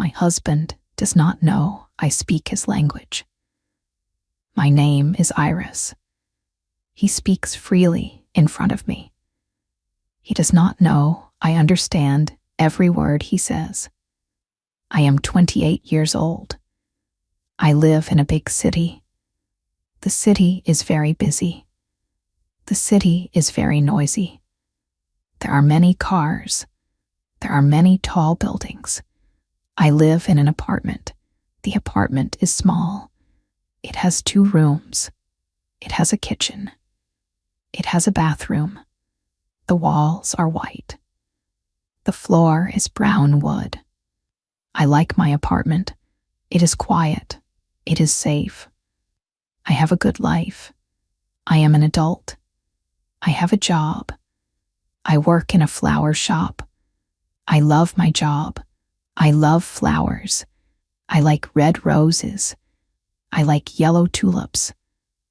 My husband does not know I speak his language. My name is Iris. He speaks freely in front of me. He does not know I understand every word he says. I am 28 years old. I live in a big city. The city is very busy. The city is very noisy. There are many cars. There are many tall buildings. I live in an apartment. The apartment is small. It has 2 rooms. It has a kitchen. It has a bathroom. The walls are white. The floor is brown wood. I like my apartment. It is quiet. It is safe. I have a good life. I am an adult. I have a job. I work in a flower shop. I love my job. I love flowers. I like red roses. I like yellow tulips.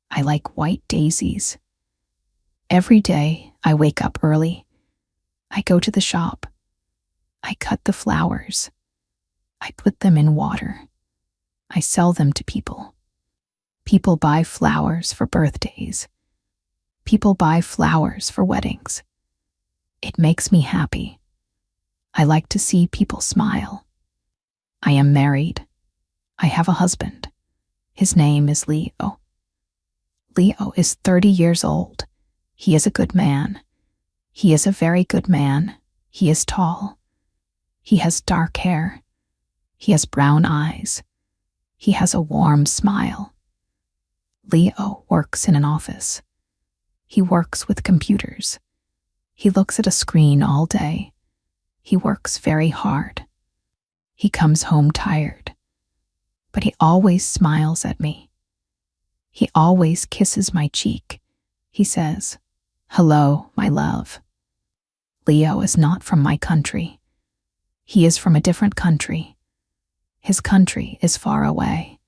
I like white daisies. Every day I wake up early. I go to the shop. I cut the flowers. I put them in water. I sell them to people. People buy flowers for birthdays. People buy flowers for weddings. It makes me happy. I like to see people smile. I am married. I have a husband. His name is Leo. Leo is 30 years old. He is a good man. He is a very good man. He is tall. He has dark hair. He has brown eyes. He has a warm smile. Leo works in an office. He works with computers. He looks at a screen all day. He works very hard. He comes home tired, but he always smiles at me. He always kisses my cheek. He says, "Hello, my love." Leo is not from my country. He is from a different country. His country is far away.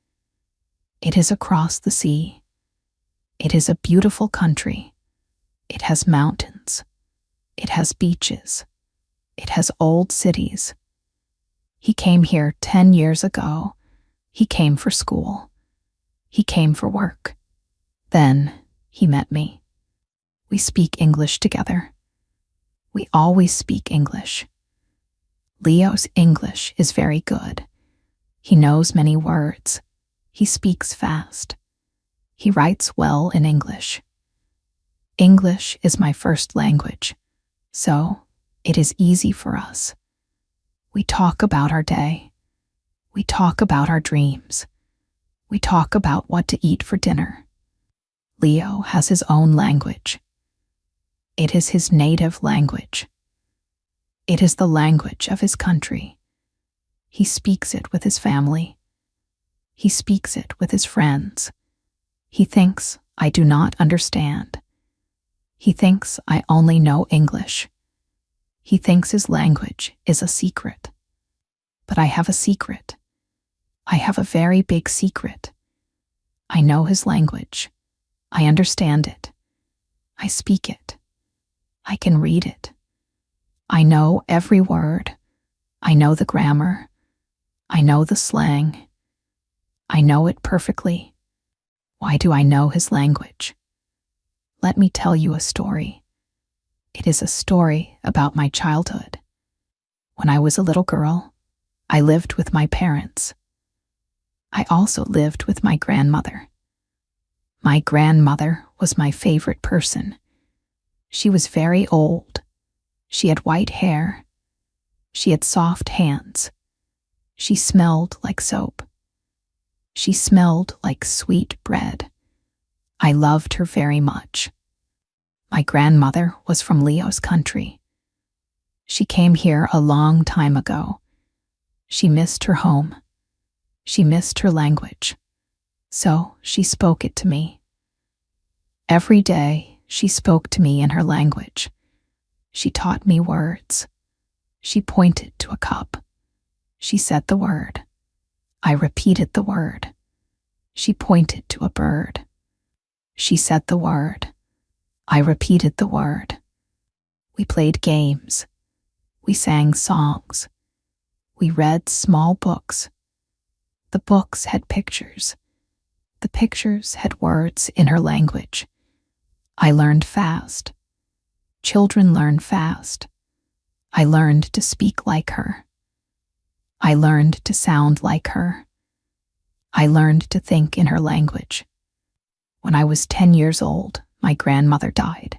It is across the sea. It is a beautiful country. It has mountains. It has beaches. It has old cities. He came here 10 years ago. He came for school. He came for work. Then he met me. We speak English together. We always speak English. Leo's English is very good. He knows many words. He speaks fast. He writes well in English. English is my first language, so it is easy for us. We talk about our day. We talk about our dreams. We talk about what to eat for dinner. Leo has his own language. It is his native language. It is the language of his country. He speaks it with his family. He speaks it with his friends. He thinks I do not understand. He thinks I only know English. He thinks his language is a secret. But I have a secret. I have a very big secret. I know his language. I understand it. I speak it. I can read it. I know every word. I know the grammar. I know the slang. I know it perfectly. Why do I know his language? Let me tell you a story. It is a story about my childhood. When I was a little girl, I lived with my parents. I also lived with my grandmother. My grandmother was my favorite person. She was very old. She had white hair. She had soft hands. She smelled like soap. She smelled like sweet bread. I loved her very much. My grandmother was from Leo's country. She came here a long time ago. She missed her home. She missed her language. So she spoke it to me. Every day she spoke to me in her language. She taught me words. She pointed to a cup. She said the word. I repeated the word. She pointed to a bird. She said the word. I repeated the word. We played games. We sang songs. We read small books. The books had pictures. The pictures had words in her language. I learned fast. Children learn fast. I learned to speak like her. I learned to sound like her. I learned to think in her language. When I was 10 years old, my grandmother died.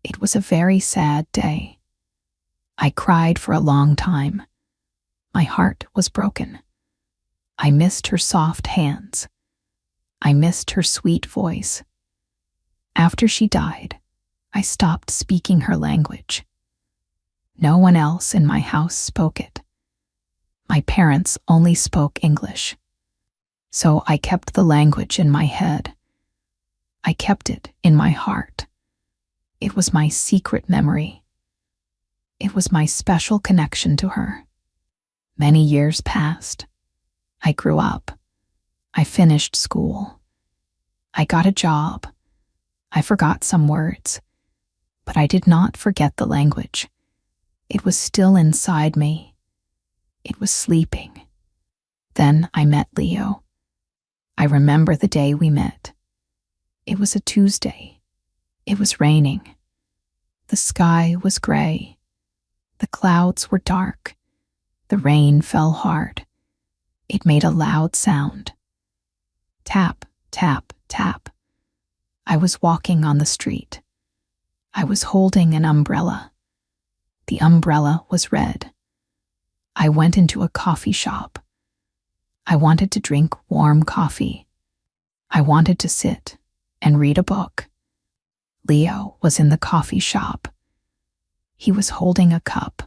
It was a very sad day. I cried for a long time. My heart was broken. I missed her soft hands. I missed her sweet voice. After she died, I stopped speaking her language. No one else in my house spoke it. My parents only spoke English. So I kept the language in my head. I kept it in my heart. It was my secret memory. It was my special connection to her. Many years passed. I grew up. I finished school. I got a job. I forgot some words, but I did not forget the language. It was still inside me. It was sleeping. Then I met Leo. I remember the day we met. It was a Tuesday. It was raining. The sky was gray. The clouds were dark. The rain fell hard. It made a loud sound. Tap, tap, tap. I was walking on the street. I was holding an umbrella. The umbrella was red. I went into a coffee shop. I wanted to drink warm coffee. I wanted to sit and read a book. Leo was in the coffee shop. He was holding a cup.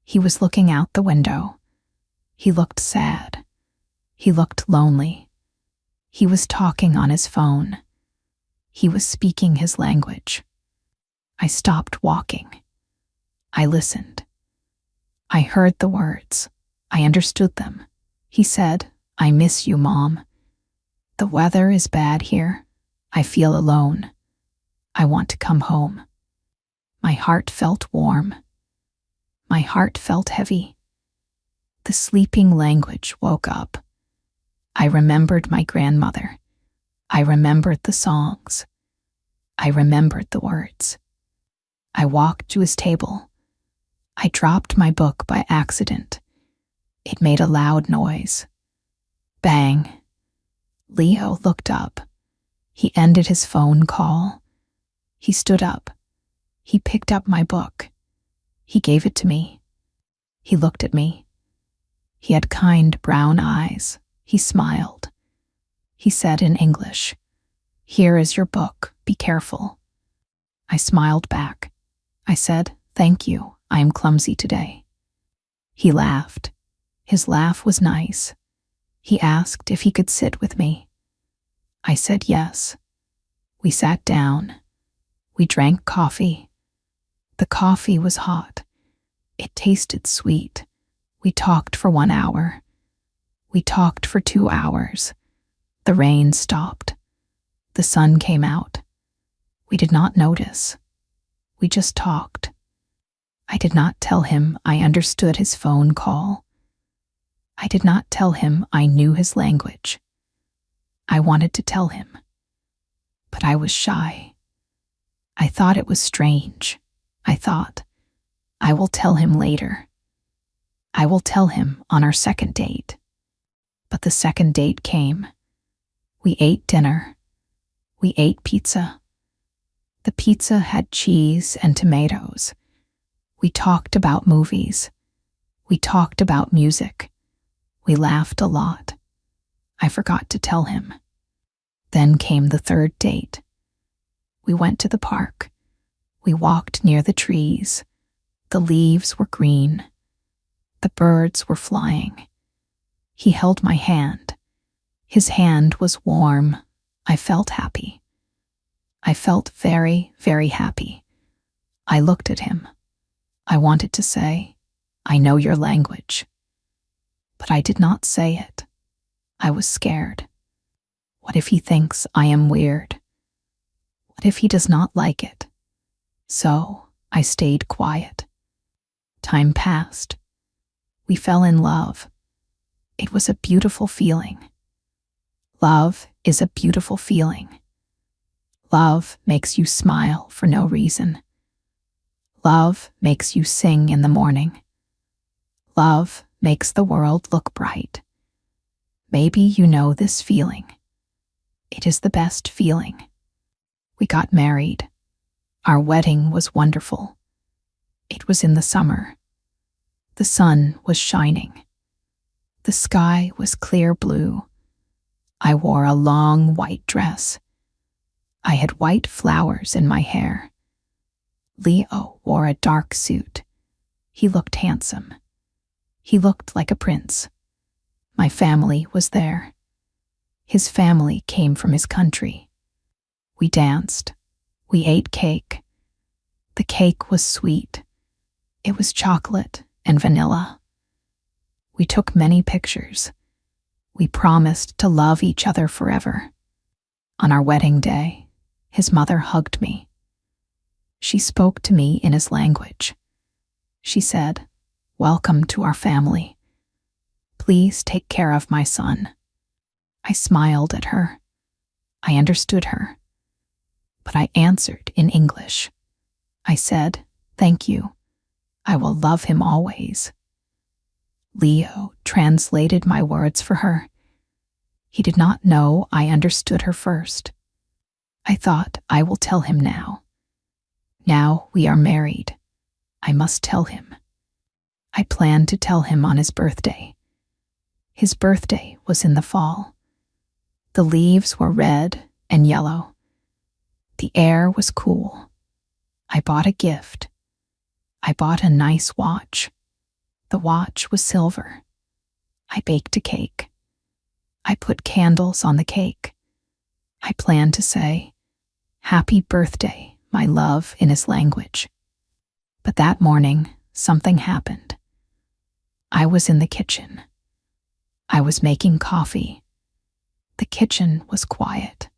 He was looking out the window. He looked sad. He looked lonely. He was talking on his phone. He was speaking his language. I stopped walking. I listened. I heard the words. I understood them. He said, "I miss you, Mom. The weather is bad here. I feel alone. I want to come home." My heart felt warm. My heart felt heavy. The sleeping language woke up. I remembered my grandmother. I remembered the songs. I remembered the words. I walked to his table. I dropped my book by accident. It made a loud noise. Bang. Leo looked up. He ended his phone call. He stood up. He picked up my book. He gave it to me. He looked at me. He had kind brown eyes. He smiled. He said in English, "Here is your book. Be careful." I smiled back. I said, "Thank you. I am clumsy today." He laughed. His laugh was nice. He asked if he could sit with me. I said yes. We sat down. We drank coffee. The coffee was hot. It tasted sweet. We talked for 1 hour. We talked for 2 hours. The rain stopped. The sun came out. We did not notice. We just talked. I did not tell him I understood his phone call. I did not tell him I knew his language. I wanted to tell him, but I was shy. I thought it was strange. I thought, I will tell him later. I will tell him on our second date. But the second date came. We ate dinner. We ate pizza. The pizza had cheese and tomatoes. We talked about movies. We talked about music. We laughed a lot. I forgot to tell him. Then came the third date. We went to the park. We walked near the trees. The leaves were green. The birds were flying. He held my hand. His hand was warm. I felt happy. I felt very, very happy. I looked at him. I wanted to say, "I know your language." But I did not say it. I was scared. What if he thinks I am weird? What if he does not like it? So I stayed quiet. Time passed. We fell in love. It was a beautiful feeling. Love is a beautiful feeling. Love makes you smile for no reason. Love makes you sing in the morning. Love makes the world look bright. Maybe you know this feeling. It is the best feeling. We got married. Our wedding was wonderful. It was in the summer. The sun was shining. The sky was clear blue. I wore a long white dress. I had white flowers in my hair. Leo wore a dark suit. He looked handsome. He looked like a prince. My family was there. His family came from his country. We danced. We ate cake. The cake was sweet. It was chocolate and vanilla. We took many pictures. We promised to love each other forever. On our wedding day, his mother hugged me. She spoke to me in his language. She said, "Welcome to our family. Please take care of my son." I smiled at her. I understood her. But I answered in English. I said, "Thank you. I will love him always." Leo translated my words for her. He did not know I understood her first. I thought, I will tell him now. Now we are married. I must tell him. I planned to tell him on his birthday. His birthday was in the fall. The leaves were red and yellow. The air was cool. I bought a gift. I bought a nice watch. The watch was silver. I baked a cake. I put candles on the cake. I planned to say, "Happy birthday, my love," in his language. But that morning, something happened. I was in the kitchen. I was making coffee. The kitchen was quiet.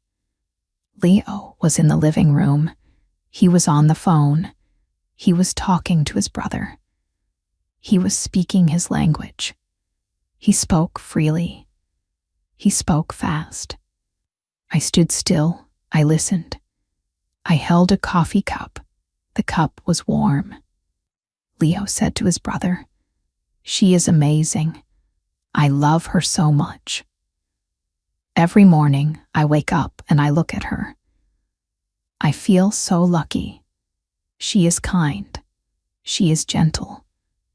Leo was in the living room. He was on the phone. He was talking to his brother. He was speaking his language. He spoke freely. He spoke fast. I stood still. I listened. I held a coffee cup. The cup was warm. Leo said to his brother, "She is amazing. I love her so much." Every morning, I wake up and I look at her. I feel so lucky. She is kind. She is gentle.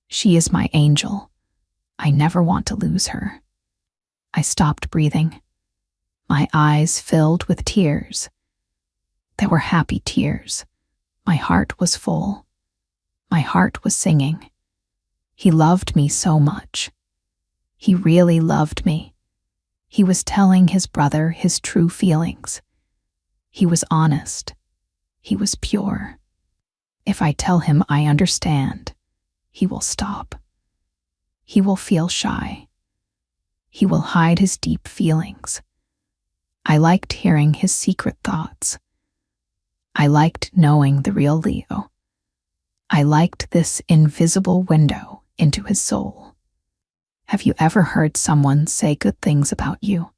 She is my angel. I never want to lose her. I stopped breathing. My eyes filled with tears. They were happy tears. My heart was full. My heart was singing. He loved me so much. He really loved me. He was telling his brother his true feelings. He was honest. He was pure. If I tell him I understand, he will stop. He will feel shy. He will hide his deep feelings. I liked hearing his secret thoughts. I liked knowing the real Leo. I liked this invisible window into his soul. Have you ever heard someone say good things about you?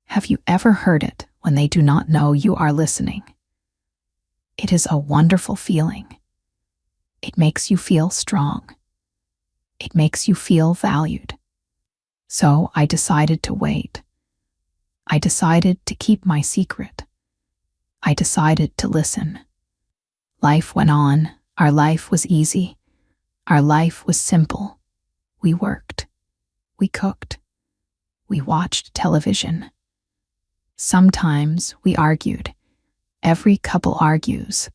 Have you ever heard it when they do not know you are listening? It is a wonderful feeling. It makes you feel strong. It makes you feel valued. So I decided to wait. I decided to keep my secret. I decided to listen. Life went on. Our life was easy. Our life was simple. We worked. We cooked. We watched television. Sometimes we argued. Every couple argues.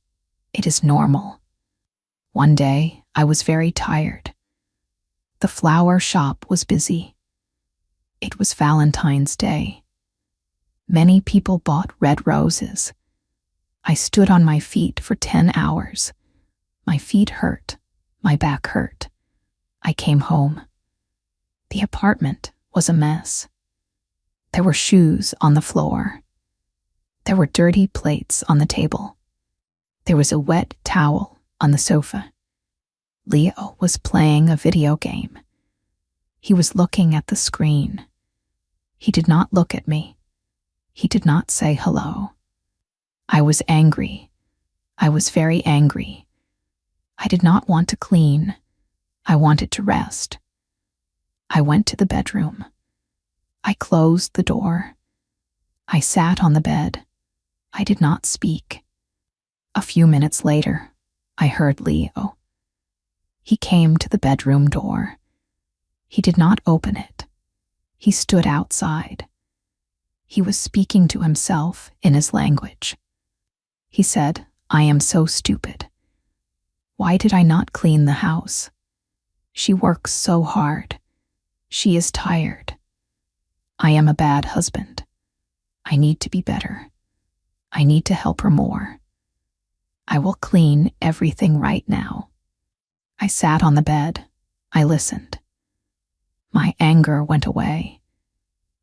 It is normal. One day, I was very tired. The flower shop was busy. It was Valentine's Day. Many people bought red roses. I stood on my feet for 10 hours. My feet hurt. My back hurt. I came home. The apartment was a mess. There were shoes on the floor. There were dirty plates on the table. There was a wet towel on the sofa. Leo was playing a video game. He was looking at the screen. He did not look at me. He did not say hello. I was angry. I was very angry. I did not want to clean. I wanted to rest. I went to the bedroom. I closed the door. I sat on the bed. I did not speak. A few minutes later, I heard Leo. He came to the bedroom door. He did not open it. He stood outside. He was speaking to himself in his language. He said, "I am so stupid. Why did I not clean the house? She works so hard. She is tired. I am a bad husband. I need to be better. I need to help her more. I will clean everything right now." I sat on the bed. I listened. My anger went away.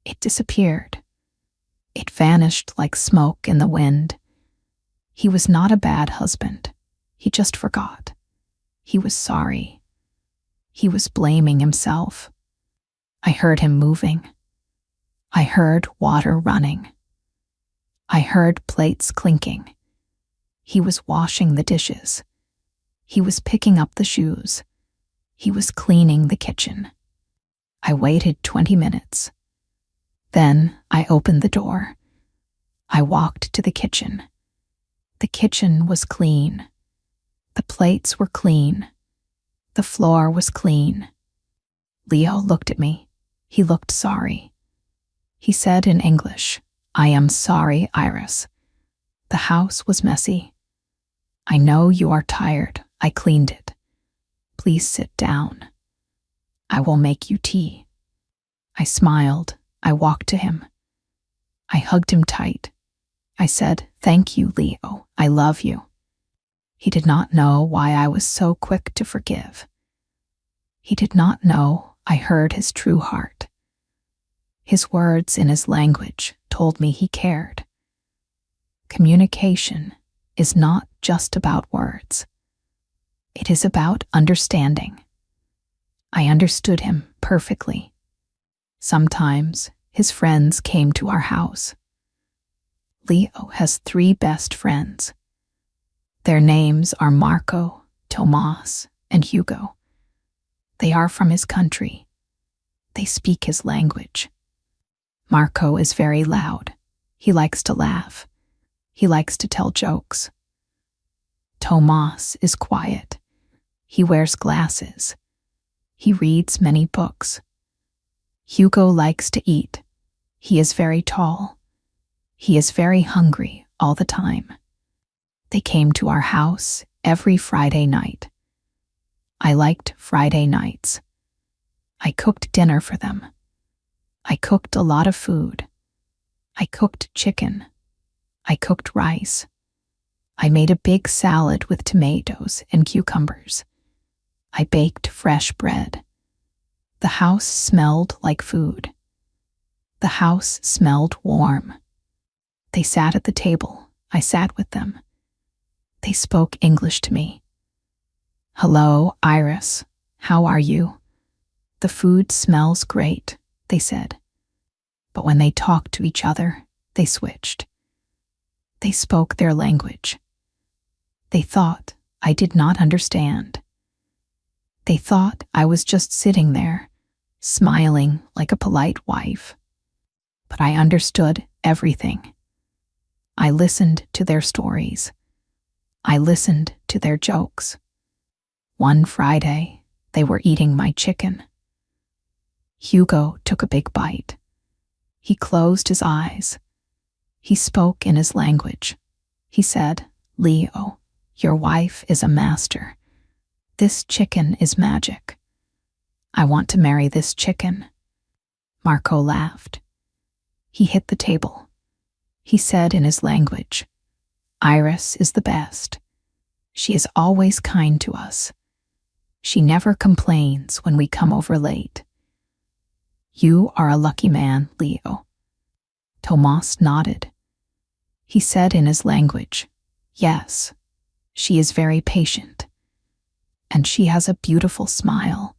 It disappeared. It vanished like smoke in the wind. He was not a bad husband. He just forgot. He was sorry. He was blaming himself. I heard him moving. I heard water running. I heard plates clinking. He was washing the dishes. He was picking up the shoes. He was cleaning the kitchen. I waited 20 minutes. Then I opened the door. I walked to the kitchen. The kitchen was clean. The plates were clean. The floor was clean. Leo looked at me. He looked sorry. He said in English, "I am sorry, Iris. The house was messy. I know you are tired. I cleaned it. Please sit down. I will make you tea." I smiled. I walked to him. I hugged him tight. I said, "Thank you, Leo. I love you." He did not know why I was so quick to forgive. He did not know I heard his true heart. His words in his language told me he cared. Communication is not just about words. It is about understanding. I understood him perfectly. Sometimes his friends came to our house. Leo has 3 best friends. Their names are Marco, Tomas, and Hugo. They are from his country. They speak his language. Marco is very loud. He likes to laugh. He likes to tell jokes. Tomas is quiet. He wears glasses. He reads many books. Hugo likes to eat. He is very tall. He is very hungry all the time. They came to our house every Friday night. I liked Friday nights. I cooked dinner for them. I cooked a lot of food. I cooked chicken. I cooked rice. I made a big salad with tomatoes and cucumbers. I baked fresh bread. The house smelled like food. The house smelled warm. They sat at the table. I sat with them. They spoke English to me. "Hello, Iris. How are you? The food smells great," they said. But when they talked to each other, they switched. They spoke their language. They thought I did not understand. They thought I was just sitting there, smiling like a polite wife. But I understood everything. I listened to their stories. I listened to their jokes. One Friday, they were eating my chicken. Hugo took a big bite. He closed his eyes. He spoke in his language. He said, "Leo, your wife is a master. This chicken is magic. I want to marry this chicken." Marco laughed. He hit the table. He said in his language, "Iris is the best. She is always kind to us. She never complains when we come over late. You are a lucky man, Leo." Tomas nodded. He said in his language, "Yes, she is very patient." and she has a beautiful smile.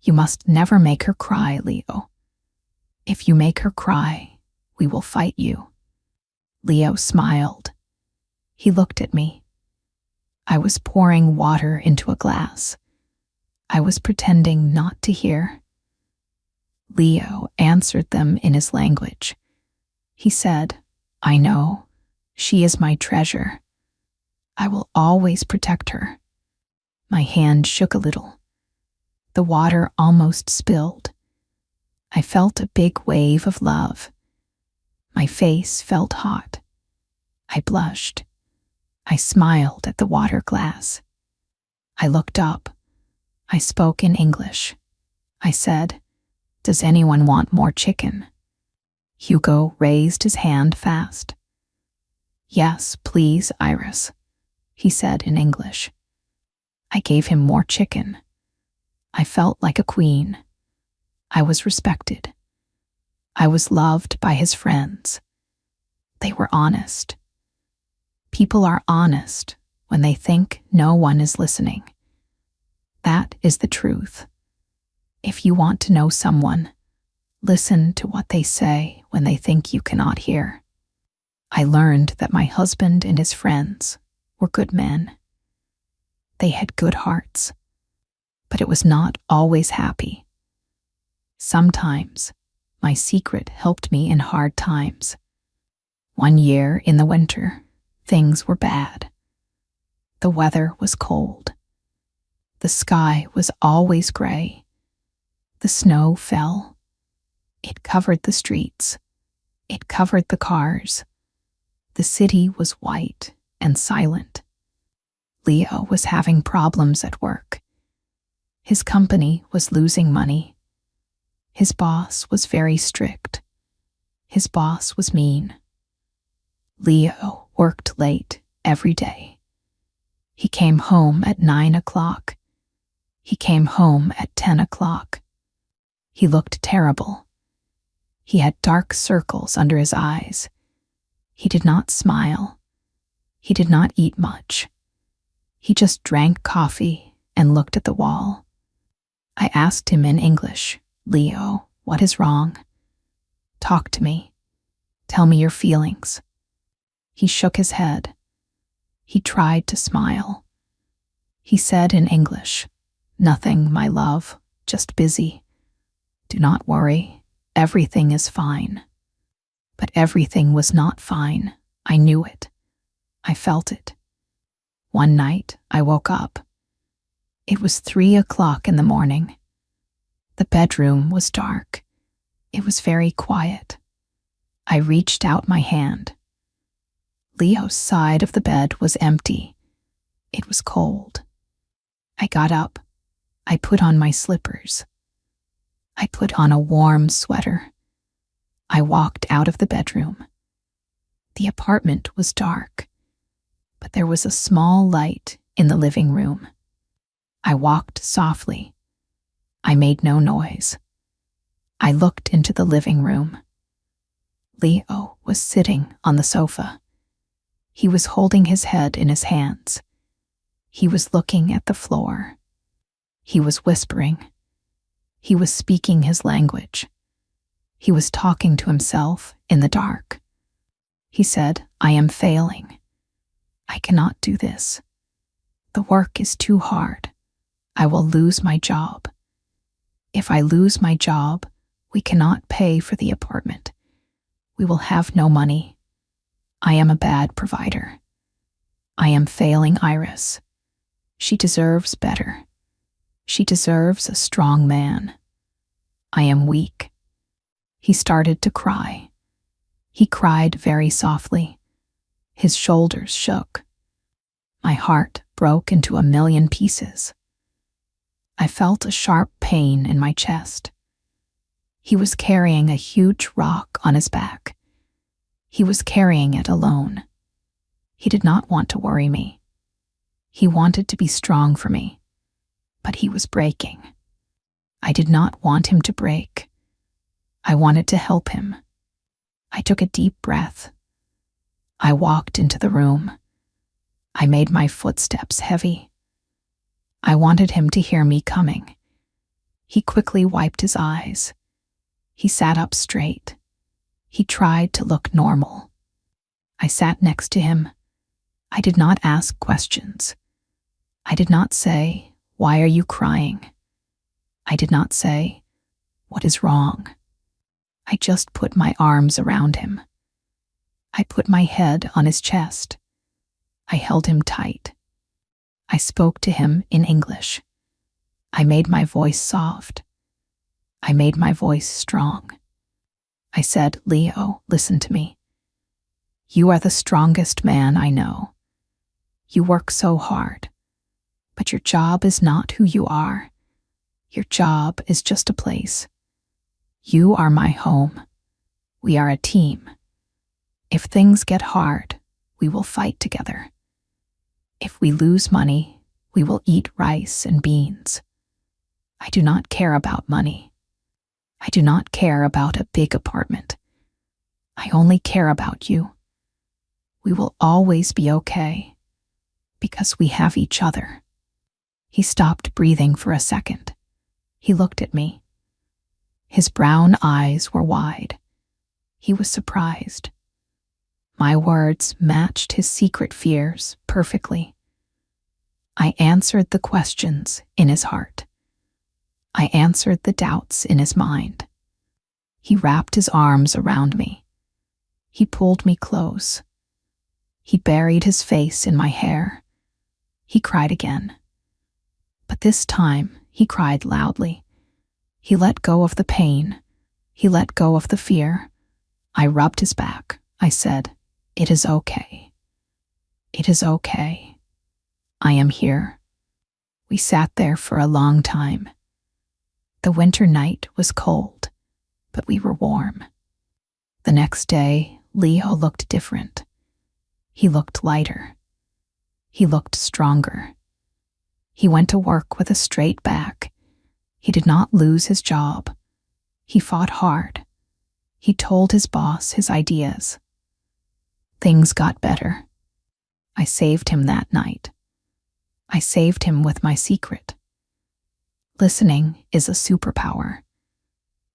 You must never make her cry, Leo. If you make her cry, we will fight you." Leo smiled. He looked at me. I was pouring water into a glass. I was pretending not to hear. Leo answered them in his language. He said, "I know. She is my treasure. I will always protect her." My hand shook a little. The water almost spilled. I felt a big wave of love. My face felt hot. I blushed. I smiled at the water glass. I looked up. I spoke in English. I said, "Does anyone want more chicken?" Hugo raised his hand fast. "Yes, please, Iris," he said in English. I gave him more chicken. I felt like a queen. I was respected. I was loved by his friends. They were honest. People are honest when they think no one is listening. That is the truth. If you want to know someone, listen to what they say when they think you cannot hear. I learned that my husband and his friends were good men. They had good hearts, but it was not always happy. Sometimes my secret helped me in hard times. One year in the winter, things were bad. The weather was cold. The sky was always gray. The snow fell. It covered the streets. It covered the cars. The city was white and silent. Leo was having problems at work. His company was losing money. His boss was very strict. His boss was mean. Leo worked late every day. He came home at 9 o'clock. He came home at 10 o'clock. He looked terrible. He had dark circles under his eyes. He did not smile. He did not eat much. He just drank coffee and looked at the wall. I asked him in English, "Leo, what is wrong? Talk to me. Tell me your feelings." He shook his head. He tried to smile. He said in English, "Nothing, my love, just busy. Do not worry, everything is fine." But everything was not fine. I knew it. I felt it. One night, I woke up. It was 3 o'clock in the morning. The bedroom was dark. It was very quiet. I reached out my hand. Leo's side of the bed was empty. It was cold. I got up. I put on my slippers. I put on a warm sweater. I walked out of the bedroom. The apartment was dark, but there was a small light in the living room. I walked softly. I made no noise. I looked into the living room. Leo was sitting on the sofa. He was holding his head in his hands. He was looking at the floor. He was whispering. He was speaking his language. He was talking to himself in the dark. He said, "I am failing. I cannot do this. The work is too hard. I will lose my job. If I lose my job, we cannot pay for the apartment. We will have no money. I am a bad provider. I am failing Iris. She deserves better. She deserves a strong man. I am weak." He started to cry. He cried very softly. His shoulders shook. My heart broke into a million pieces. I felt a sharp pain in my chest. He was carrying a huge rock on his back. He was carrying it alone. He did not want to worry me. He wanted to be strong for me, but he was breaking. I did not want him to break. I wanted to help him. I took a deep breath. I walked into the room. I made my footsteps heavy. I wanted him to hear me coming. He quickly wiped his eyes. He sat up straight. He tried to look normal. I sat next to him. I did not ask questions. I did not say, "Why are you crying?" I did not say, "What is wrong?" I just put my arms around him. I put my head on his chest. I held him tight. I spoke to him in English. I made my voice soft. I made my voice strong. I said, "Leo, listen to me. You are the strongest man I know. You work so hard, but your job is not who you are. Your job is just a place. You are my home. We are a team. If things get hard, we will fight together. If we lose money, we will eat rice and beans. I do not care about money. I do not care about a big apartment. I only care about you. We will always be okay, because we have each other." He stopped breathing for a second. He looked at me. His brown eyes were wide. He was surprised. My words matched his secret fears perfectly. I answered the questions in his heart. I answered the doubts in his mind. He wrapped his arms around me. He pulled me close. He buried his face in my hair. He cried again. But this time, he cried loudly. He let go of the pain. He let go of the fear. I rubbed his back. I said, "It is okay. It is okay. I am here." We sat there for a long time. The winter night was cold, but we were warm. The next day, Leo looked different. He looked lighter. He looked stronger. He went to work with a straight back. He did not lose his job. He fought hard. He told his boss his ideas. Things got better. I saved him that night. I saved him with my secret. Listening is a superpower.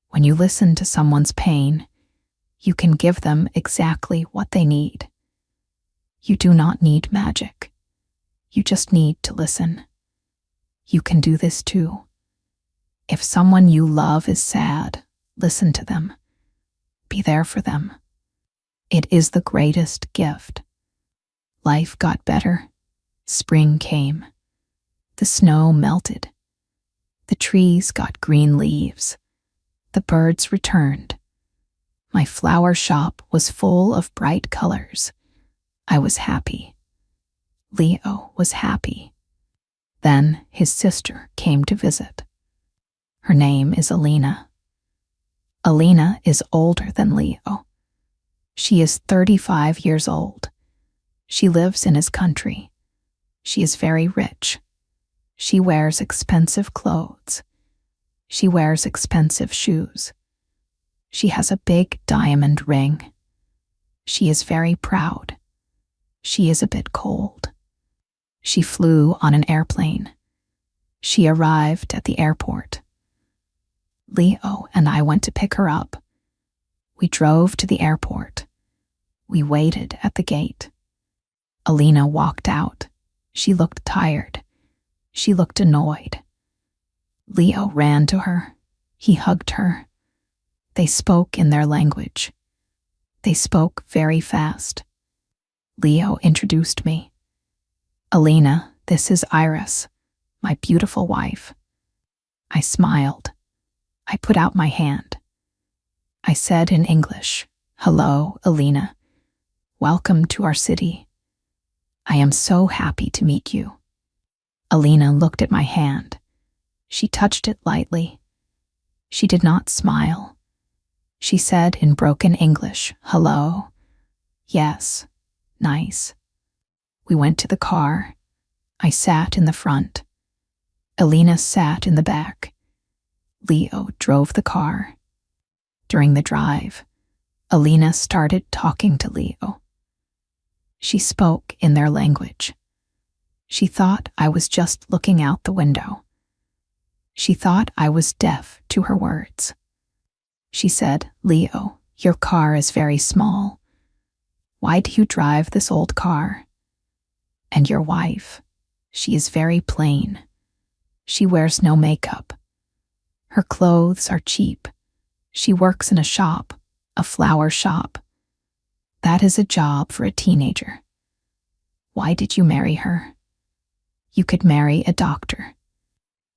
When you listen to someone's pain, you can give them exactly what they need. You do not need magic. You just need to listen. You can do this too. If someone you love is sad, listen to them. Be there for them. It is the greatest gift. Life got better. Spring came. The snow melted. The trees got green leaves. The birds returned. My flower shop was full of bright colors. I was happy. Leo was happy. Then his sister came to visit. Her name is Alina. Alina is older than Leo. She is 35 years old. She lives in his country. She is very rich. She wears expensive clothes. She wears expensive shoes. She has a big diamond ring. She is very proud. She is a bit cold. She flew on an airplane. She arrived at the airport. Leo and I went to pick her up. We drove to the airport. We waited at the gate. Alina walked out. She looked tired. She looked annoyed. Leo ran to her. He hugged her. They spoke in their language. They spoke very fast. Leo introduced me. "Alina, this is Iris, my beautiful wife." I smiled. I put out my hand. I said in English, "Hello, Alina. Welcome to our city. I am so happy to meet you." Alina looked at my hand. She touched it lightly. She did not smile. She said in broken English, "Hello. Yes. Nice." We went to the car. I sat in the front. Alina sat in the back. Leo drove the car. During the drive, Alina started talking to Leo. She spoke in their language. She thought I was just looking out the window. She thought I was deaf to her words. She said, "Leo, your car is very small. Why do you drive this old car? And your wife, she is very plain. She wears no makeup. Her clothes are cheap. She works in a shop, a flower shop. That is a job for a teenager. Why did you marry her? You could marry a doctor.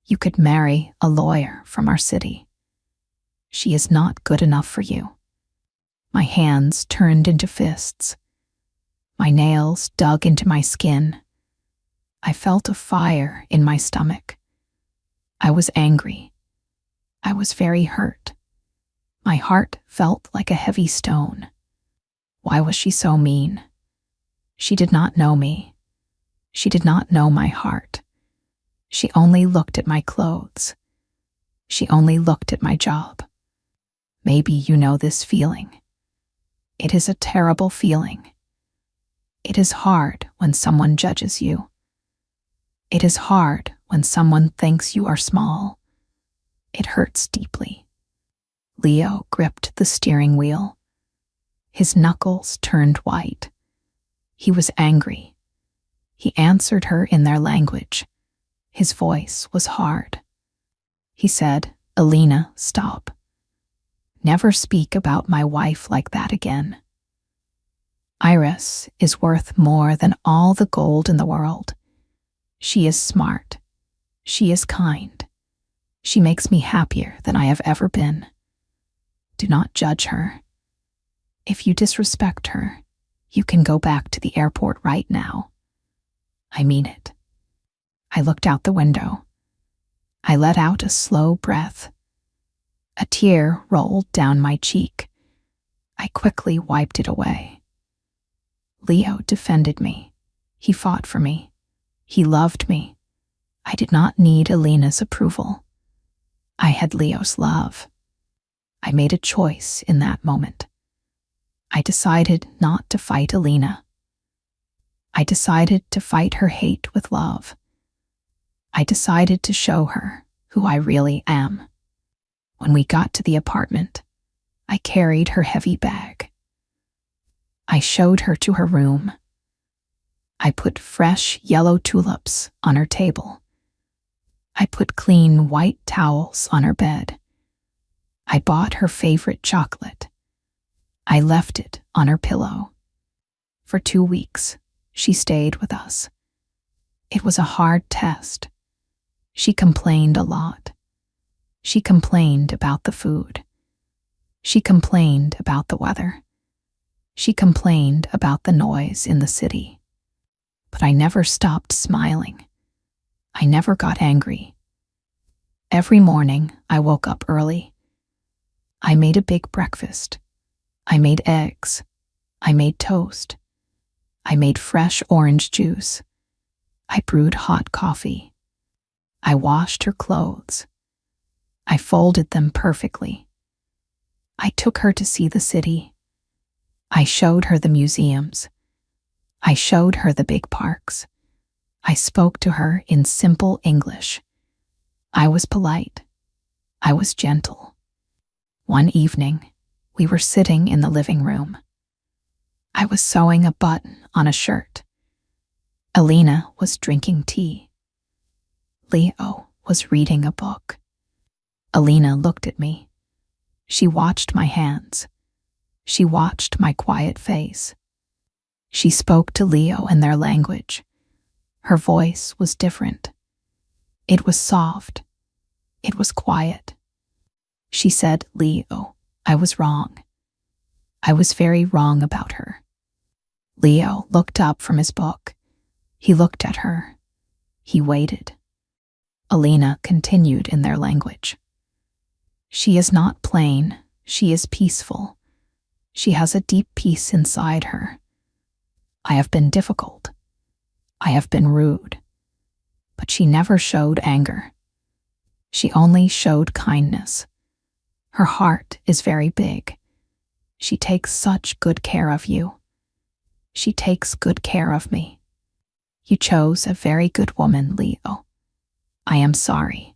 You could marry a lawyer from our city. She is not good enough for you." My hands turned into fists. My nails dug into my skin. I felt a fire in my stomach. I was angry. I was very hurt. My heart felt like a heavy stone. Why was she so mean? She did not know me. She did not know my heart. She only looked at my clothes. She only looked at my job. Maybe you know this feeling. It is a terrible feeling. It is hard when someone judges you. It is hard when someone thinks you are small. It hurts deeply. Leo gripped the steering wheel. His knuckles turned white. He was angry. He answered her in their language. His voice was hard. He said, "Alina, stop. Never speak about my wife like that again. Iris is worth more than all the gold in the world. She is smart. She is kind. She makes me happier than I have ever been. Do not judge her. If you disrespect her, you can go back to the airport right now. I mean it." I looked out the window. I let out a slow breath. A tear rolled down my cheek. I quickly wiped it away. Leo defended me. He fought for me. He loved me. I did not need Alina's approval. I had Leo's love. I made a choice in that moment. I decided not to fight Alina. I decided to fight her hate with love. I decided to show her who I really am. When we got to the apartment, I carried her heavy bag. I showed her to her room. I put fresh yellow tulips on her table. I put clean white towels on her bed. I bought her favorite chocolate. I left it on her pillow. For 2 weeks, she stayed with us. It was a hard test. She complained a lot. She complained about the food. She complained about the weather. She complained about the noise in the city. But I never stopped smiling. I never got angry. Every morning, I woke up early. I made a big breakfast. I made eggs. I made toast. I made fresh orange juice. I brewed hot coffee. I washed her clothes. I folded them perfectly. I took her to see the city. I showed her the museums. I showed her the big parks. I spoke to her in simple English. I was polite. I was gentle. One evening, we were sitting in the living room. I was sewing a button on a shirt. Alina was drinking tea. Leo was reading a book. Alina looked at me. She watched my hands. She watched my quiet face. She spoke to Leo in their language. Her voice was different. It was soft. It was quiet. She said, "Leo, I was wrong. I was very wrong about her." Leo looked up from his book. He looked at her. He waited. Alina continued in their language. "She is not plain. She is peaceful. She has a deep peace inside her. I have been difficult. I have been rude. But she never showed anger. She only showed kindness. Her heart is very big. She takes such good care of you. She takes good care of me. You chose a very good woman, Leo. I am sorry.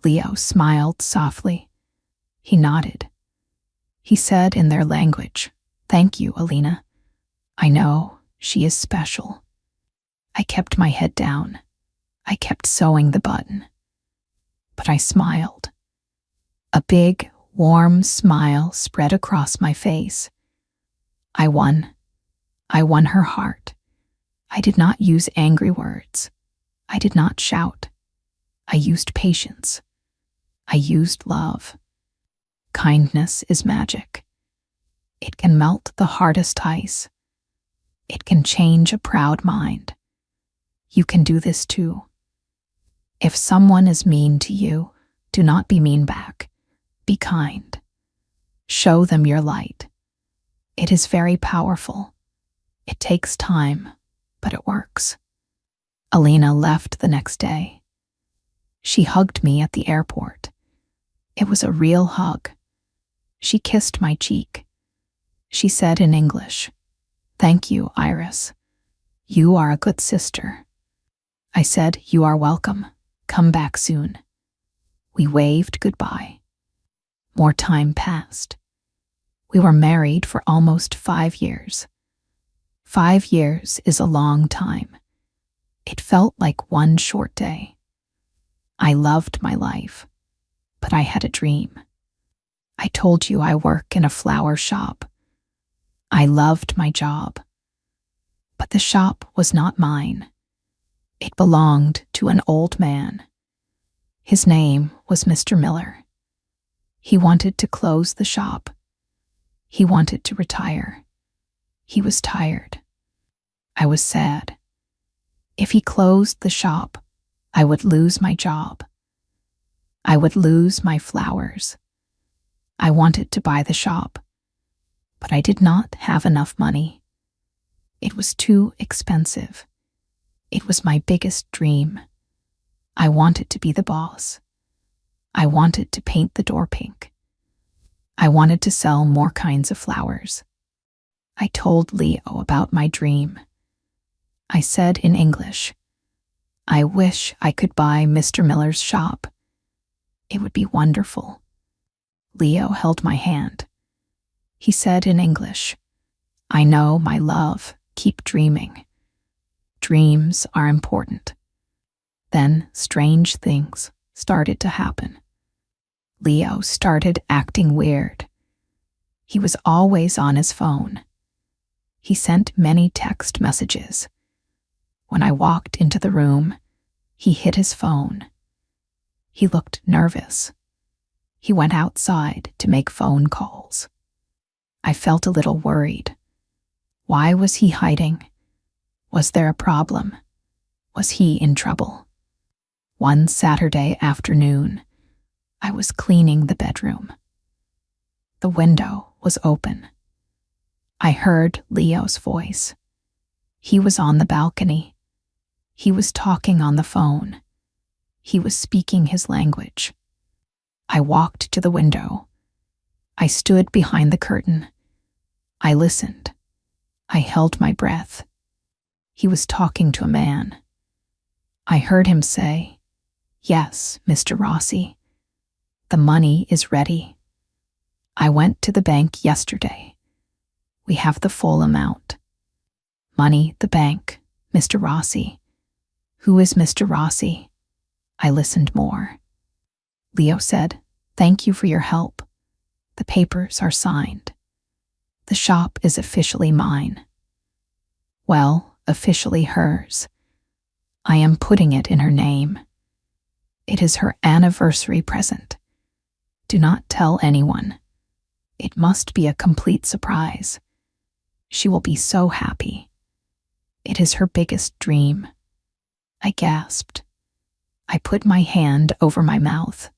Leo smiled softly. He nodded. He said in their language, "Thank you, Alina. I know she is special." I kept my head down. I kept sewing the button. But I smiled. A big, warm smile spread across my face. I won. I won her heart. I did not use angry words. I did not shout. I used patience. I used love. Kindness is magic. It can melt the hardest ice. It can change a proud mind. You can do this too. If someone is mean to you, do not be mean back. Be kind. Show them your light. It is very powerful. It takes time, but it works. Alina left the next day. She hugged me at the airport. It was a real hug. She kissed my cheek. She said in English, "Thank you, Iris. You are a good sister." I said, "You are welcome. Come back soon." We waved goodbye. More time passed. We were married for almost 5 years. 5 years is a long time. It felt like one short day. I loved my life, but I had a dream. I told you I work in a flower shop. I loved my job. But the shop was not mine. It belonged to an old man. His name was Mr. Miller. He wanted to close the shop. He wanted to retire. He was tired. I was sad. If he closed the shop, I would lose my job. I would lose my flowers. I wanted to buy the shop, but I did not have enough money. It was too expensive. It was my biggest dream. I wanted to be the boss. I wanted to paint the door pink. I wanted to sell more kinds of flowers. I told Leo about my dream. I said in English, "I wish I could buy Mr. Miller's shop. It would be wonderful." Leo held my hand. He said in English, "I know, my love, keep dreaming. Dreams are important." Then strange things started to happen. Leo started acting weird. He was always on his phone. He sent many text messages. When I walked into the room, he hid his phone. He looked nervous. He went outside to make phone calls. I felt a little worried. Why was he hiding? Was there a problem? Was he in trouble? One Saturday afternoon, I was cleaning the bedroom. The window was open. I heard Leo's voice. He was on the balcony. He was talking on the phone. He was speaking his language. I walked to the window. I stood behind the curtain. I listened. I held my breath. He was talking to a man. I heard him say, "Yes, Mr. Rossi. The money is ready. I went to the bank yesterday. We have the full amount." Money, the bank, Mr. Rossi. Who is Mr. Rossi? I listened more. Leo said, "Thank you for your help. The papers are signed. The shop is officially mine." Well, officially hers. I am putting it in her name. It is her anniversary present. Do not tell anyone. It must be a complete surprise. She will be so happy. It is her biggest dream. I gasped. I put my hand over my mouth.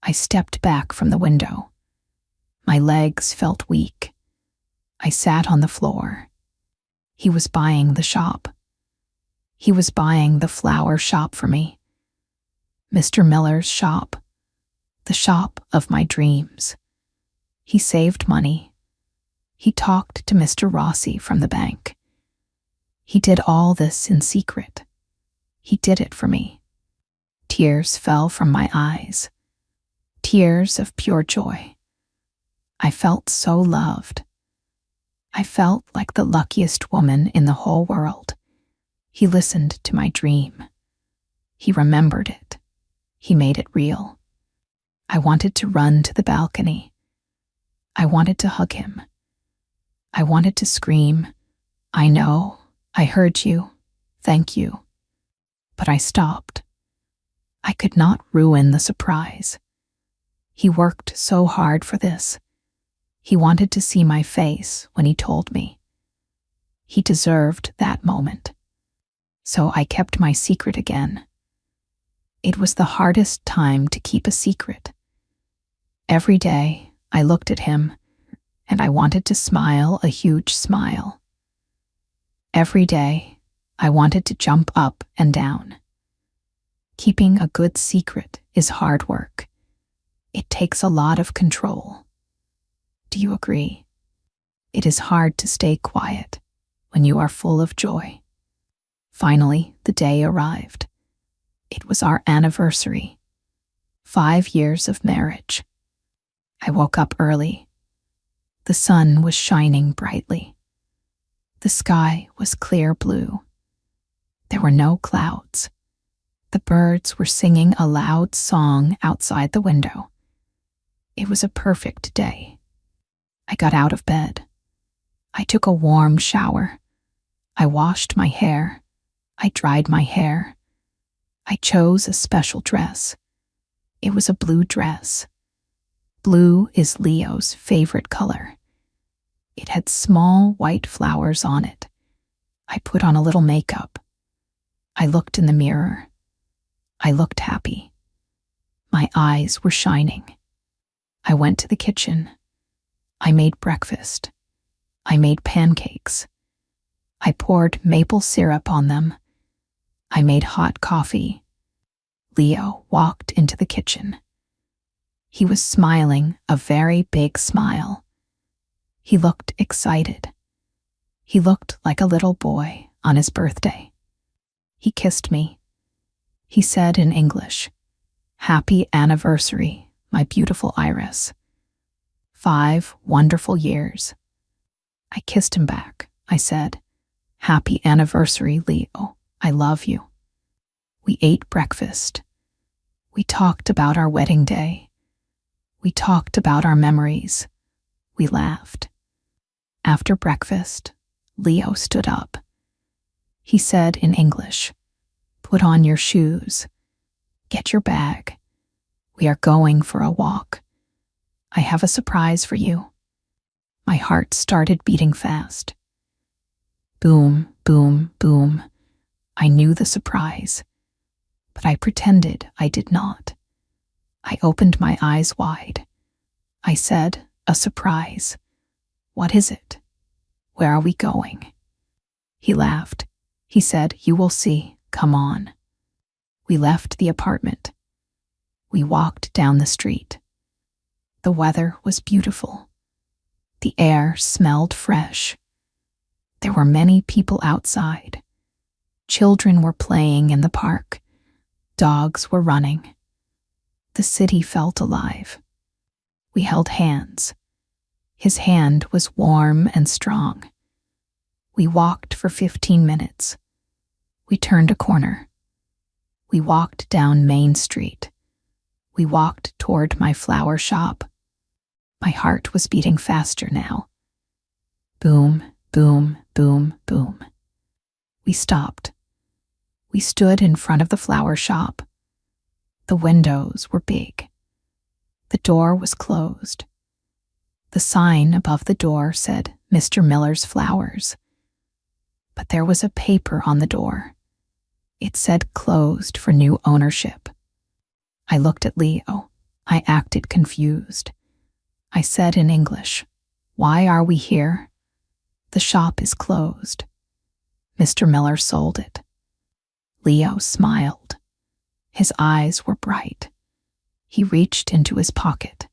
I stepped back from the window. My legs felt weak. I sat on the floor. He was buying the shop. He was buying the flower shop for me. Mr. Miller's shop. The shop of my dreams. He saved money. He talked to Mr. Rossi from the bank. He did all this in secret. He did it for me. Tears fell from my eyes. Tears of pure joy. I felt so loved. I felt like the luckiest woman in the whole world. He listened to my dream. He remembered it. He made it real. I wanted to run to the balcony. I wanted to hug him. I wanted to scream, "I know, I heard you, thank you." But I stopped. I could not ruin the surprise. He worked so hard for this. He wanted to see my face when he told me. He deserved that moment. So I kept my secret again. It was the hardest time to keep a secret. Every day I looked at him and I wanted to smile a huge smile. Every day I wanted to jump up and down. Keeping a good secret is hard work. It takes a lot of control. Do you agree? It is hard to stay quiet when you are full of joy. Finally, the day arrived. It was our anniversary. 5 years of marriage. I woke up early. The sun was shining brightly. The sky was clear blue. There were no clouds. The birds were singing a loud song outside the window. It was a perfect day. I got out of bed. I took a warm shower. I washed my hair. I dried my hair. I chose a special dress. It was a blue dress. Blue is Leo's favorite color. It had small white flowers on it. I put on a little makeup. I looked in the mirror. I looked happy. My eyes were shining. I went to the kitchen. I made breakfast. I made pancakes. I poured maple syrup on them. I made hot coffee. Leo walked into the kitchen. He was smiling a very big smile. He looked excited. He looked like a little boy on his birthday. He kissed me. He said in English, "Happy anniversary, my beautiful Iris. 5 wonderful years." I kissed him back. I said, "Happy anniversary, Leo. I love you." We ate breakfast. We talked about our wedding day. We talked about our memories. We laughed. After breakfast, Leo stood up. He said in English, "Put on your shoes. Get your bag. We are going for a walk. I have a surprise for you." My heart started beating fast. Boom, boom, boom. I knew the surprise, but I pretended I did not. I opened my eyes wide. I said, "A surprise. What is it? Where are we going?" He laughed. He said, "You will see. Come on." We left the apartment. We walked down the street. The weather was beautiful. The air smelled fresh. There were many people outside. Children were playing in the park. Dogs were running. The city felt alive. We held hands. His hand was warm and strong. We walked for 15 minutes. We turned a corner. We walked down Main Street. We walked toward my flower shop. My heart was beating faster now. Boom, boom, boom, boom. We stopped. We stood in front of the flower shop. The windows were big. The door was closed. The sign above the door said Mr. Miller's Flowers. But there was a paper on the door. It said closed for new ownership. I looked at Leo. I acted confused. I said in English, "Why are we here? The shop is closed. Mr. Miller sold it." Leo smiled. His eyes were bright. He reached into his pocket.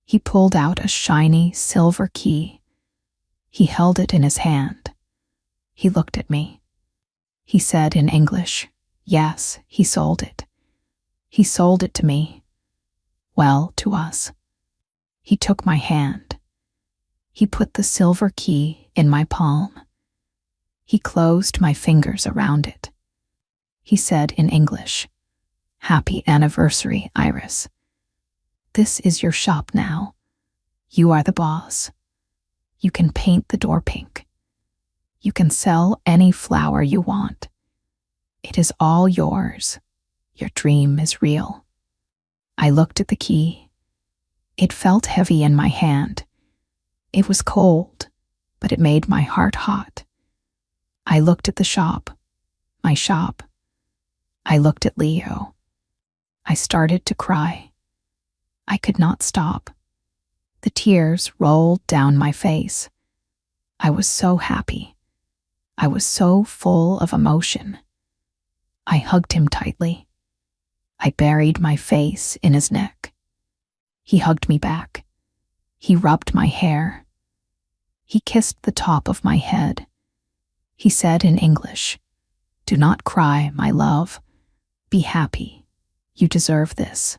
He pulled out a shiny silver key. He held it in his hand. He looked at me. He said in English, yes, he sold it. He sold it to me. Well, to us. He took my hand. He put the silver key in my palm. He closed my fingers around it. He said in English, happy anniversary, Iris. This is your shop now. You are the boss. You can paint the door pink. You can sell any flower you want. It is all yours. Your dream is real. I looked at the key. It felt heavy in my hand. It was cold, but it made my heart hot. I looked at the shop, my shop. I looked at Leo. I started to cry. I could not stop. The tears rolled down my face. I was so happy. I was so full of emotion. I hugged him tightly. I buried my face in his neck. He hugged me back. He rubbed my hair. He kissed the top of my head. He said in English, do not cry, my love. Be happy. You deserve this.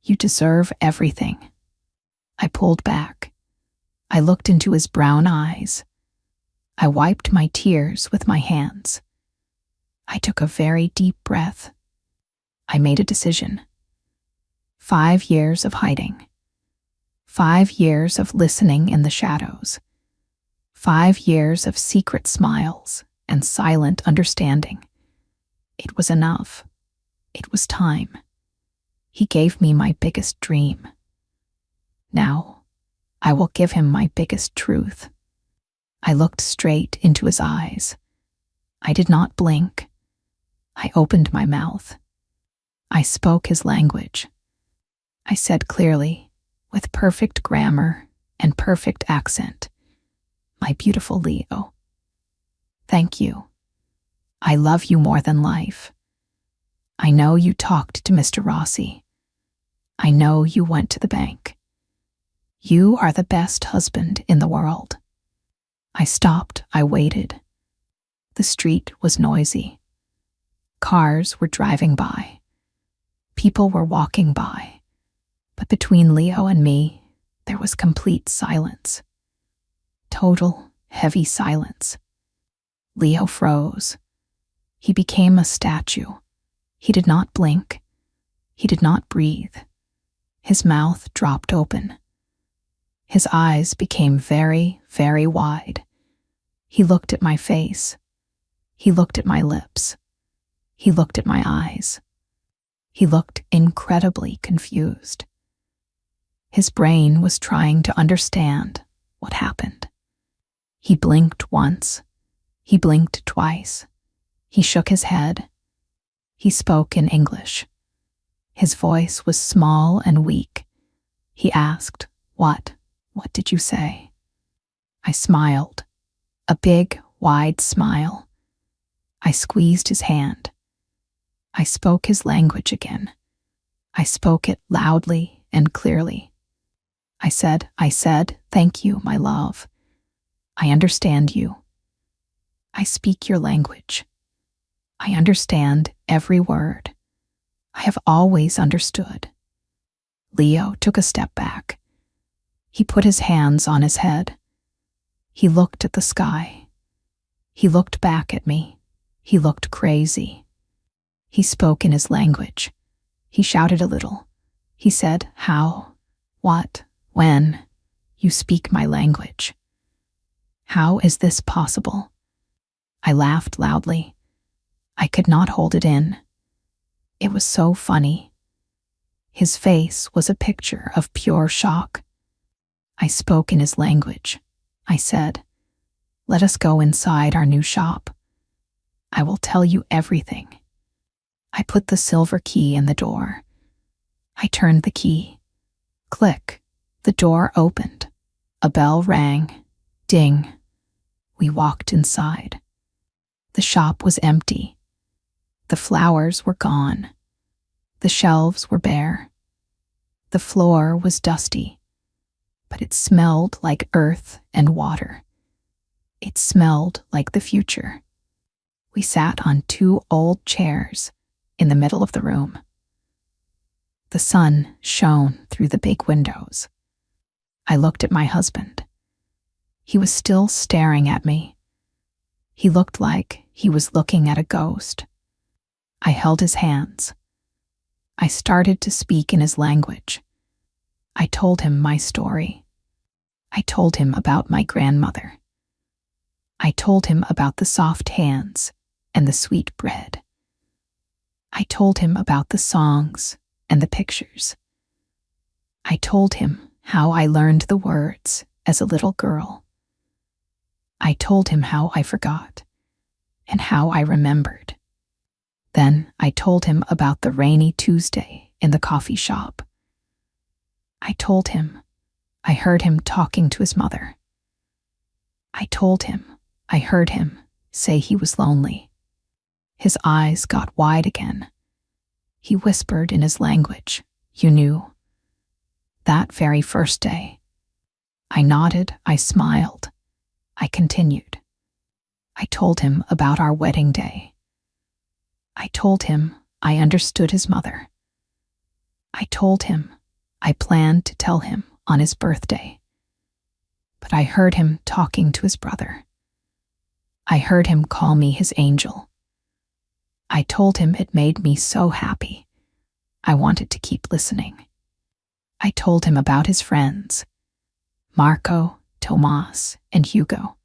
You deserve everything. I pulled back. I looked into his brown eyes. I wiped my tears with my hands. I took a very deep breath. I made a decision. 5 years of hiding. 5 years of listening in the shadows. 5 years of secret smiles and silent understanding. It was enough. It was time. He gave me my biggest dream. Now, I will give him my biggest truth. I looked straight into his eyes. I did not blink. I opened my mouth. I spoke his language. I said clearly, with perfect grammar and perfect accent, my beautiful Leo. Thank you. I love you more than life. I know you talked to Mr. Rossi. I know you went to the bank. You are the best husband in the world. I stopped, I waited. The street was noisy. Cars were driving by. People were walking by. But between Leo and me, there was complete silence. Total, heavy silence. Leo froze. He became a statue. He did not blink. He did not breathe. His mouth dropped open. His eyes became very, very wide. He looked at my face. He looked at my lips. He looked at my eyes. He looked incredibly confused. His brain was trying to understand what happened. He blinked once. He blinked twice. He shook his head. He spoke in English. His voice was small and weak. He asked, What did you say? I smiled. A big, wide smile. I squeezed his hand. I spoke his language again. I spoke it loudly and clearly. I said, thank you, my love. I understand you. I speak your language. I understand every word. I have always understood. Leo took a step back. He put his hands on his head. He looked at the sky. He looked back at me. He looked crazy. He spoke in his language. He shouted a little. He said, How? What? When? You speak my language. How is this possible? I laughed loudly. I could not hold it in. It was so funny. His face was a picture of pure shock. I spoke in his language. I said, Let us go inside our new shop. I will tell you everything. I put the silver key in the door. I turned the key. Click. The door opened. A bell rang. Ding. We walked inside. The shop was empty. The flowers were gone. The shelves were bare. The floor was dusty, but it smelled like earth and water. It smelled like the future. We sat on 2 old chairs in the middle of the room. The sun shone through the big windows. I looked at my husband. He was still staring at me. He looked like he was looking at a ghost. I held his hands. I started to speak in his language. I told him my story. I told him about my grandmother. I told him about the soft hands and the sweet bread. I told him about the songs and the pictures. I told him how I learned the words as a little girl. I told him how I forgot and how I remembered. Then I told him about the rainy Tuesday in the coffee shop. I told him I heard him talking to his mother. I told him I heard him say he was lonely. His eyes got wide again. He whispered in his language, "You knew." That very first day. I nodded, I smiled. I continued. I told him about our wedding day. I told him I understood his mother. I told him I planned to tell him on his birthday. But I heard him talking to his brother. I heard him call me his angel. I told him it made me so happy. I wanted to keep listening. I told him about his friends, Marco, Tomas, and Hugo.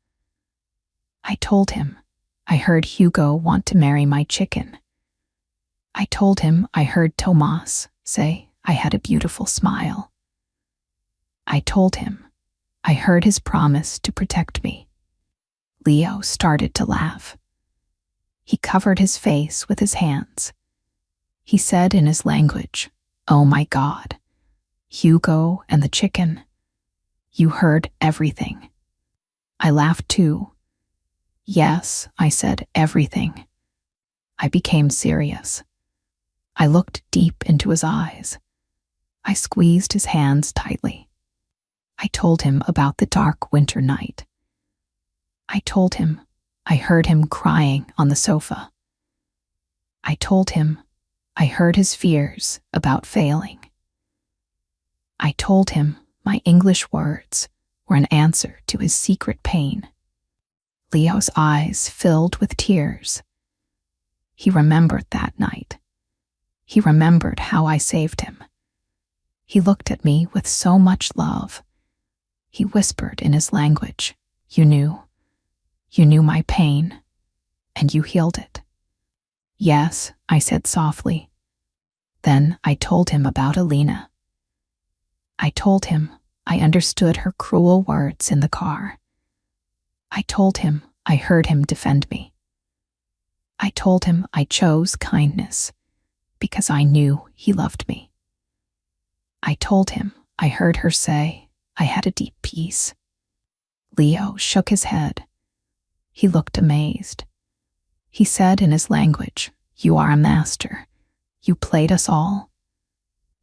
I told him I heard Hugo want to marry my chicken. I told him I heard Tomas say I had a beautiful smile. I told him I heard his promise to protect me. Leo started to laugh. He covered his face with his hands. He said in his language, "Oh my God, Hugo and the chicken. You heard everything." I laughed too. "Yes," I said, "everything." I became serious. I looked deep into his eyes. I squeezed his hands tightly. I told him about the dark winter night. I told him I heard him crying on the sofa. I told him I heard his fears about failing. I told him my English words were an answer to his secret pain. Leo's eyes filled with tears. He remembered that night. He remembered how I saved him. He looked at me with so much love. He whispered in his language, "You knew. You knew my pain, and you healed it." "Yes," I said softly. Then I told him about Alina. I told him I understood her cruel words in the car. I told him I heard him defend me. I told him I chose kindness because I knew he loved me. I told him I heard her say I had a deep peace. Leo shook his head. He looked amazed. He said in his language, "You are a master. You played us all.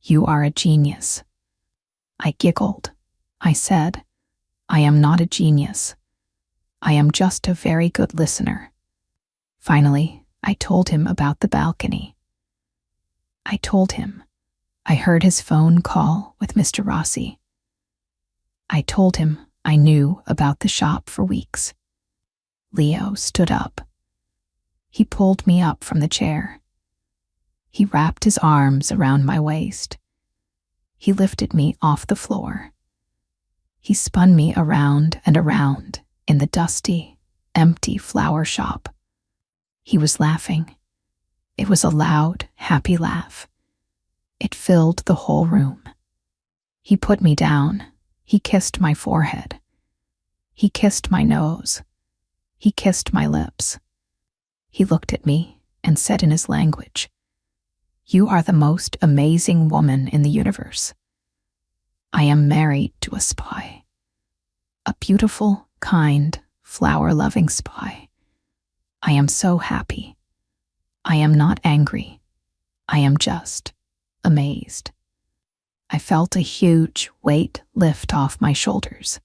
You are a genius." I giggled. I said, "I am not a genius. I am just a very good listener." Finally, I told him about the balcony. I told him I heard his phone call with Mr. Rossi. I told him I knew about the shop for weeks. Leo stood up. He pulled me up from the chair. He wrapped his arms around my waist. He lifted me off the floor. He spun me around and around in the dusty, empty flower shop. He was laughing. It was a loud, happy laugh. It filled the whole room. He put me down. He kissed my forehead. He kissed my nose. He kissed my lips. He looked at me and said in his language, "You are the most amazing woman in the universe. I am married to a spy. A beautiful, kind, flower-loving spy. I am so happy. I am not angry. I am just amazed." I felt a huge weight lift off my shoulders.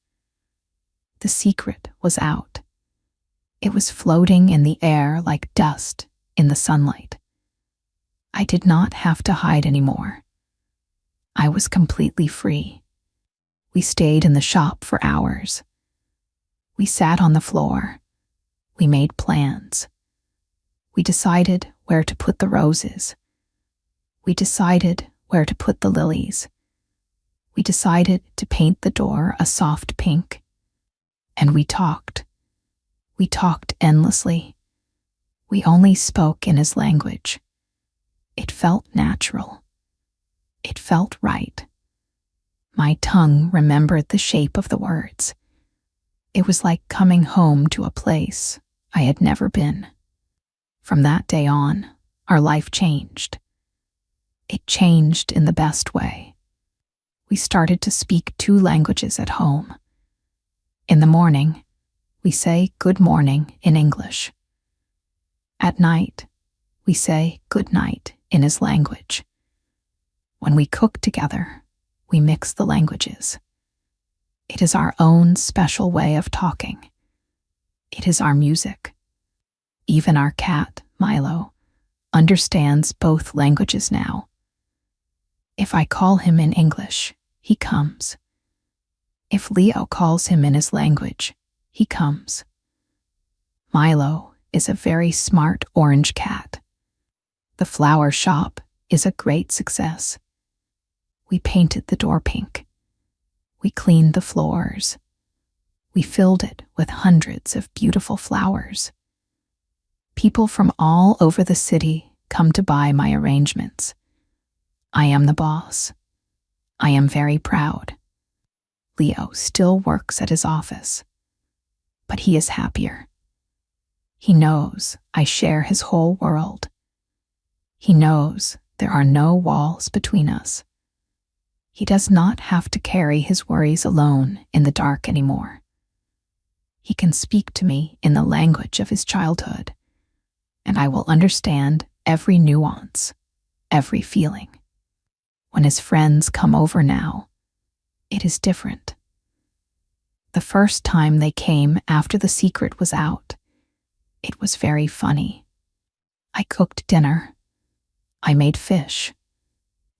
The secret was out. It was floating in the air like dust in the sunlight. I did not have to hide anymore. I was completely free. We stayed in the shop for hours. We sat on the floor. We made plans. We decided where to put the roses. We decided where to put the lilies. We decided to paint the door a soft pink. And we talked. We talked endlessly. We only spoke in his language. It felt natural. It felt right. My tongue remembered the shape of the words. It was like coming home to a place I had never been. From that day on, our life changed. It changed in the best way. We started to speak 2 languages at home. In the morning, we say good morning in English. At night, we say good night in his language. When we cook together, we mix the languages. It is our own special way of talking. It is our music. Even our cat, Milo, understands both languages now. If I call him in English, he comes. If Leo calls him in his language, he comes. Milo is a very smart orange cat. The flower shop is a great success. We painted the door pink. We cleaned the floors. We filled it with hundreds of beautiful flowers. People from all over the city come to buy my arrangements. I am the boss. I am very proud. Leo still works at his office, but he is happier. He knows I share his whole world. He knows there are no walls between us. He does not have to carry his worries alone in the dark anymore. He can speak to me in the language of his childhood, and I will understand every nuance, every feeling. When his friends come over now, it is different. The first time they came after the secret was out, it was very funny. I cooked dinner. I made fish.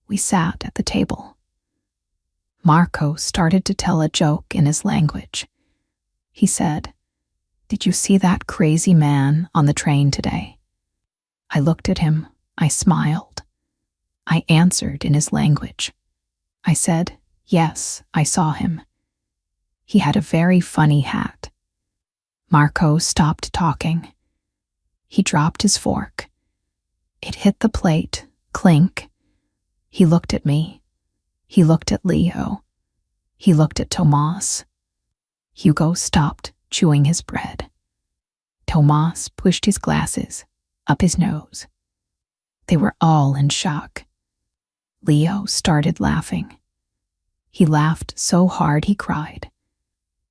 We sat at the table. Marco started to tell a joke in his language. He said, "Did you see that crazy man on the train today?" I looked at him. I smiled. I answered in his language. I said, "Yes, I saw him. He had a very funny hat." Marco stopped talking. He dropped his fork. It hit the plate, clink. He looked at me. He looked at Leo. He looked at Tomas. Hugo stopped chewing his bread. Tomas pushed his glasses up his nose. They were all in shock. Leo started laughing. He laughed so hard he cried.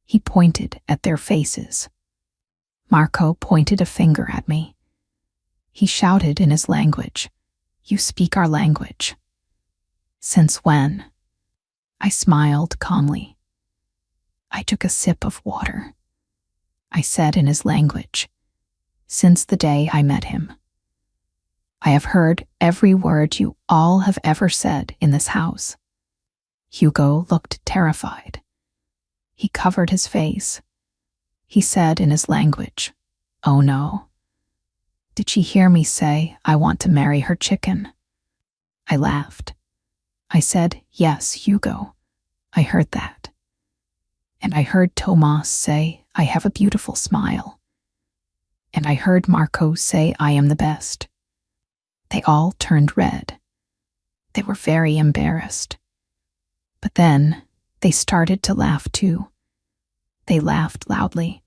He pointed at their faces. Marco pointed a finger at me. He shouted in his language, "You speak our language." "Since when?" I smiled calmly. I took a sip of water. I said in his language, "Since the day I met him. I have heard every word you all have ever said in this house." Hugo looked terrified. He covered his face. He said in his language, "Oh no. Did she hear me say I want to marry her chicken?" I laughed. I said, "Yes, Hugo, I heard that." And I heard Tomas say I have a beautiful smile. And I heard Marco say I am the best. They all turned red. They were very embarrassed. But then they started to laugh too. They laughed loudly.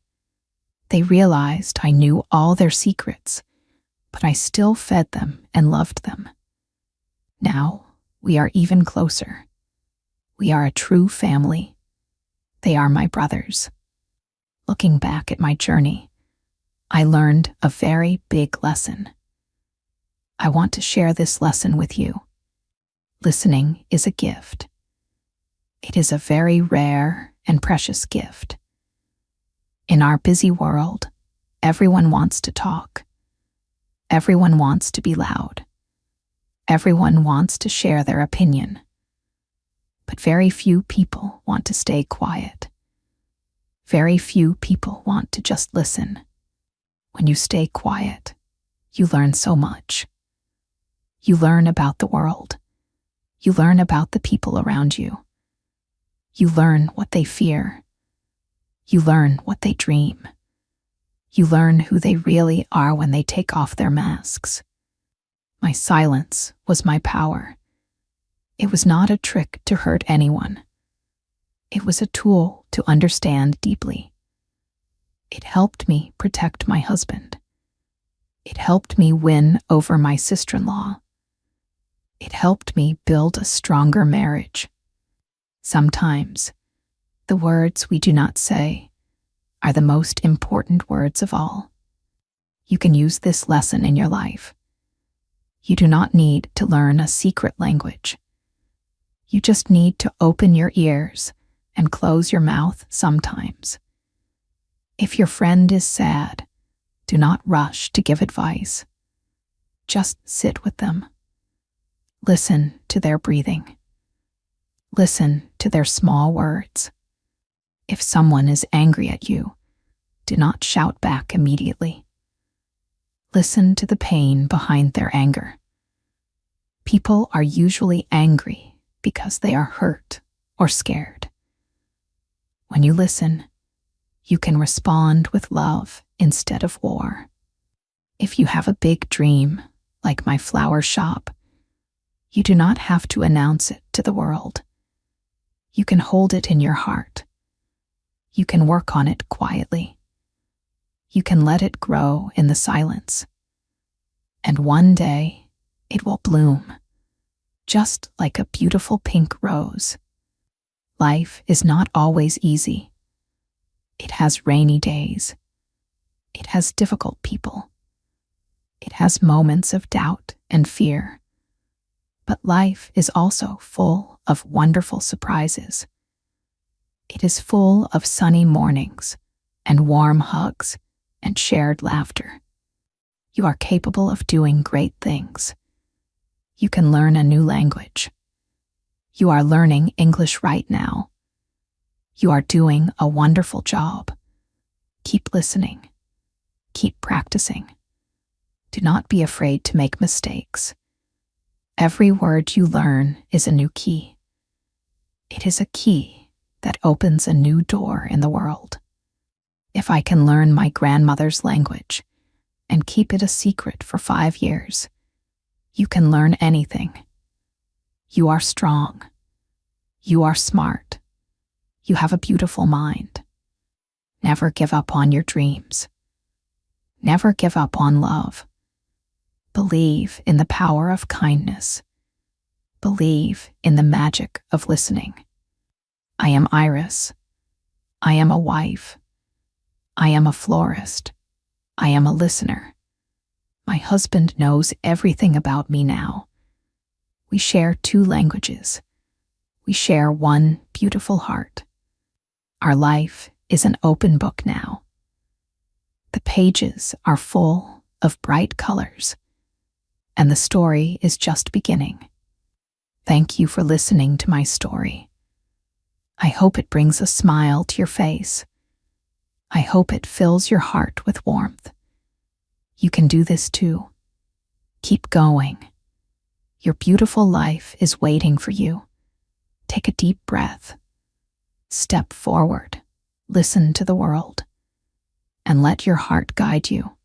They realized I knew all their secrets, but I still fed them and loved them. Now we are even closer. We are a true family. They are my brothers. Looking back at my journey, I learned a very big lesson. I want to share this lesson with you. Listening is a gift. It is a very rare and precious gift. In our busy world, Everyone wants to talk. Everyone wants to be loud. Everyone wants to share their opinion. But very few people want to stay quiet. Very few people want to just listen. When you stay quiet, you learn so much. You learn about the world. You learn about the people around you. You learn what they fear. You learn what they dream. You learn who they really are when they take off their masks. My silence was my power. It was not a trick to hurt anyone. It was a tool to understand deeply. It helped me protect my husband. It helped me win over my sister-in-law. It helped me build a stronger marriage. Sometimes, the words we do not say are the most important words of all. You can use this lesson in your life. You do not need to learn a secret language. You just need to open your ears and close your mouth sometimes. If your friend is sad, do not rush to give advice. Just sit with them. Listen to their breathing. Listen to their small words. If someone is angry at you, do not shout back immediately. Listen to the pain behind their anger. People are usually angry because they are hurt or scared. When you listen, you can respond with love instead of war. If you have a big dream, like my flower shop, you do not have to announce it to the world. You can hold it in your heart. You can work on it quietly. You can let it grow in the silence. And one day, it will bloom, just like a beautiful pink rose. Life is not always easy. It has rainy days. It has difficult people. It has moments of doubt and fear. But life is also full of wonderful surprises. It is full of sunny mornings and warm hugs and shared laughter. You are capable of doing great things. You can learn a new language. You are learning English right now. You are doing a wonderful job. Keep listening. Keep practicing. Do not be afraid to make mistakes. Every word you learn is a new key. It is a key that opens a new door in the world. If I can learn my grandmother's language and keep it a secret for 5 years, you can learn anything. You are strong. You are smart. You have a beautiful mind. Never give up on your dreams. Never give up on love. Believe in the power of kindness. Believe in the magic of listening. I am Iris. I am a wife. I am a florist. I am a listener. My husband knows everything about me now. We share 2 languages. We share one beautiful heart. Our life is an open book now. The pages are full of bright colors, and the story is just beginning. Thank you for listening to my story. I hope it brings a smile to your face. I hope it fills your heart with warmth. You can do this too. Keep going. Your beautiful life is waiting for you. Take a deep breath. Step forward. Listen to the world. And let your heart guide you.